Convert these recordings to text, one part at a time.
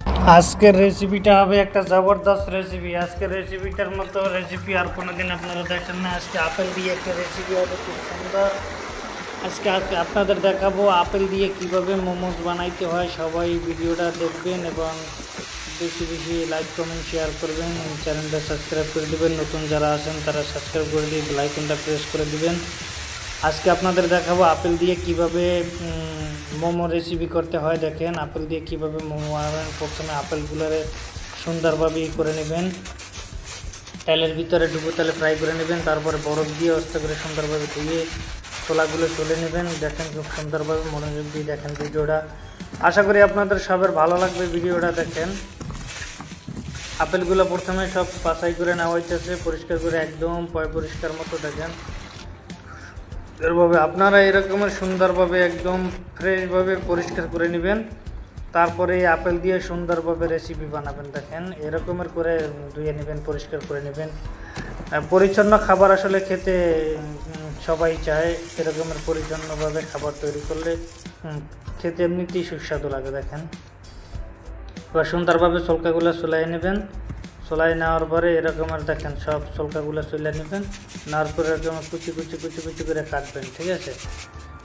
আজকের রেসিপিটা হবে একটা জবরদস্ত রেসিপি। আজকের রেসিপিটার মতো রেসিপি আর কোনোদিন আপনারা দেখেন না। আজকে আপেল দিয়ে একটা রেসিপি হবে খুব সুন্দর। আজকে আপনাদের দেখাবো আপেল দিয়ে কিভাবে মোমোস বানাইতে হয়। সবাই ভিডিওটা দেখবেন এবং বেশি বেশি লাইক কমেন্ট শেয়ার করবেন, চ্যানেলটা সাবস্ক্রাইব করে দেবেন। নতুন যারা আছেন তারা সাবস্ক্রাইব করে দিয়ে বেল আইকনটা প্রেস করে দিবেন। আজকে আপনাদের দেখাবো আপেল দিয়ে কিভাবে মোমো রেসিপি করতে হয়। দেখেন আপেল দিয়ে কিভাবে মোমো বানাবেন। প্রথমে আপেলগুলোরে সুন্দরভাবে করে নেবেন, তেলের ভিতরে ডুবো তেলে ফ্রাই করে নেবেন। তারপরে বরফ দিয়ে আস্তে করে সুন্দরভাবে ধুয়ে ছোলাগুলো চলে নেবেন। দেখেন খুব সুন্দরভাবে মনোযোগ দিয়ে দেখেন ভিডিওটা। আশা করি আপনাদের সবার ভালো লাগবে ভিডিওটা। দেখেন আপেলগুলো প্রথমে সব বাছাই করে নেওয়া হইতেছে, পরিষ্কার করে একদম পরিষ্কার মতো। দেখেন এরভাবে আপনারা এরকমের সুন্দরভাবে একদম ফ্রেশভাবে পরিষ্কার করে নেবেন। তারপরে এই আপেল দিয়ে সুন্দরভাবে রেসিপি বানাবেন। দেখেন এরকমের করে ধুয়ে নেবেন, পরিষ্কার করে নেবেন। পরিচ্ছন্ন খাবার আসলে খেতে সবাই চায়। এরকমের পরিচ্ছন্নভাবে খাবার তৈরি করলে খেতে এমনিতেই সুস্বাদু লাগে। দেখেন এবার সুন্দরভাবে সলকাগুলো চুলাই নেবেন। চুলাই নেওয়ার পরে এরকমের দেখেন সব সলকাগুলো চুলে নেবেন। নেওয়ার পরে এরকম কুচি কুচি কুচি কুচি করে কাটবেন, ঠিক আছে?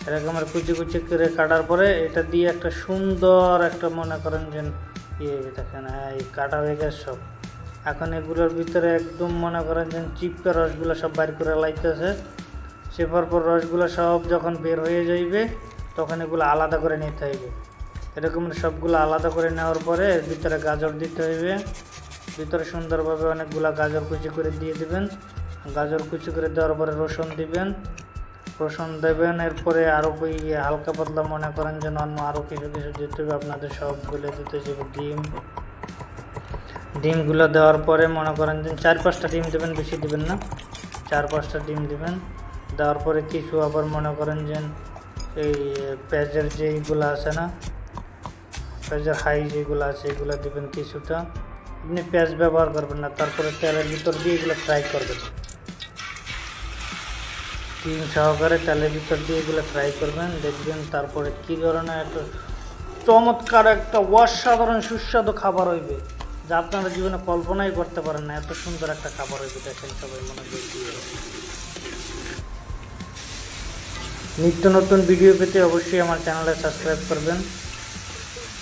এরকমের কুচি কুচি করে কাটার পরে এটা দিয়ে একটা সুন্দর একটা মনে করেন যে দেখেন এই কাটা হয়ে গেছে সব। এখন এগুলোর ভিতরে একদম মনে করেন যে চিপকা রসগুলো সব বাইর করে লাইতেছে। চেপার পর রসগুলো সব যখন বের হয়ে যাইবে তখন এগুলো আলাদা করে নিতে হইবে। এরকম সবগুলো আলাদা করে নেওয়ার পরে এর ভিতরে গাজর দিতে হইবে। ভিতরে সুন্দরভাবে অনেকগুলো গাজর কুচি করে দিয়ে দিবেন। গাজর কুচি করে দেওয়ার পরে রসুন দিবেন, রসুন দেবেন। এরপরে আরও ওই হালকা পাতলা মনে করেন যে অন্য আরও কিছু কিছু দিতে হবে আপনাদের। সবগুলো দিতে হবে ডিমগুলো দেওয়ার পরে মনে করেন যে 4-5টা ডিম দেবেন, বেশি দেবেন না, 4-5টা ডিম দেবেন। দেওয়ার পরে কিছু আবার মনে করেন যে এই পেঁয়াজের যেইগুলো আছে না, পেঁয়াজের হাই যেগুলো আছে এগুলো দেবেন কিছুটা। আপনি পেঁয়াজ ব্যবহার করবেন না। তারপরে তেলের ভিতর দিয়ে এগুলো ফ্রাই করবেন, ডিম সহকারে তেলের ভিতর দিয়ে এগুলো ফ্রাই করবেন। দেখবেন তারপরে কী ধরনের একটা চমৎকার একটা অসাধারণ সুস্বাদু খাবার হইবে, যা আপনারা জীবনে কল্পনাই করতে পারেন না। এত সুন্দর একটা খাবার হইবে। দেখেন সবাই মনোযোগ দিয়ে। নিত্য নতুন ভিডিও পেতে অবশ্যই আমার চ্যানেলে সাবস্ক্রাইব করবেন।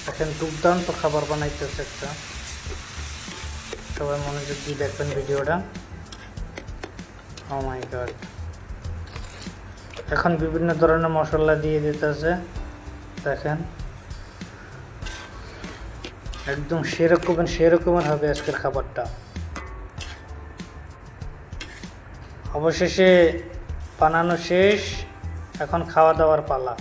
দেখেন দুর্দান্ত খাবার বানাইতেছে একটা, সবাই মনোযোগ দিয়ে দেখবেন ভিডিওটা। ও মাই গড। এখন বিভিন্ন ধরনের মশলা দিয়ে দিতেছে। দেখেন একদম সেরকমের হবে আজকের খাবারটা। অবশেষে বানানো শেষ, এখন খাওয়া দাওয়ার পালা।